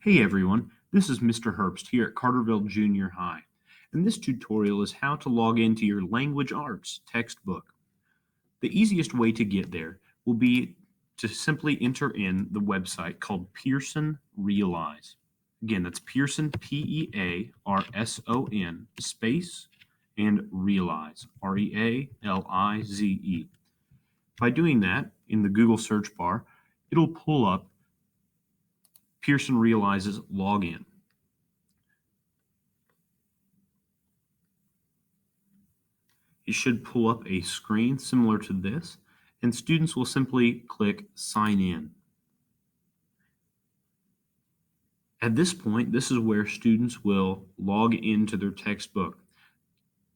Hey everyone, this is Mr. Herbst here at Carterville Junior High, and this tutorial is how to log into your language arts textbook. The easiest way to get there will be to simply enter in the website called Pearson Realize. Again, that's Pearson, Pearson, space, and Realize, Realize. By doing that, in the Google search bar, it'll pull up Pearson Realize's login. It should pull up a screen similar to this, and students will simply click Sign In. At this point, this is where students will log into their textbook.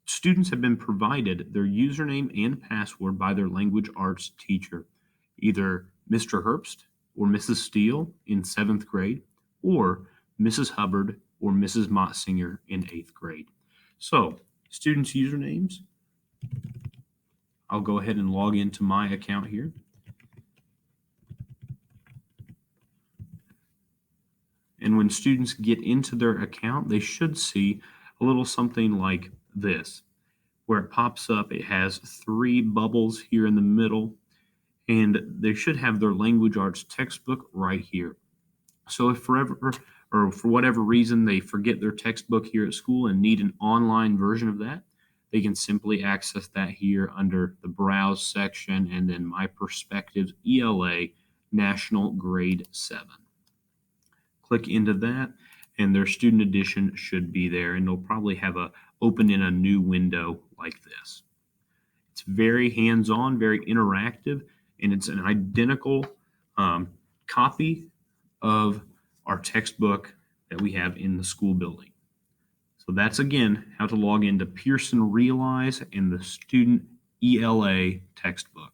Students have been provided their username and password by their language arts teacher, either Mr. Herbst or Mrs. Steele in 7th grade, or Mrs. Hubbard or Mrs. Mottsinger in 8th grade. So, students' usernames, I'll go ahead and log into my account here. And when students get into their account, they should see a little something like this, where it pops up. It has 3 bubbles here in the middle, and they should have their language arts textbook right here. So if for whatever reason they forget their textbook here at school and need an online version of that, they can simply access that here under the Browse section and then MyPerspectives ELA National Grade 7. Click into that, and their student edition should be there, and they'll probably have open in a new window like this. It's very hands-on, very interactive, and it's an identical copy of our textbook that we have in the school building. So that's, again, how to log into Pearson Realize and the Student ELA textbook.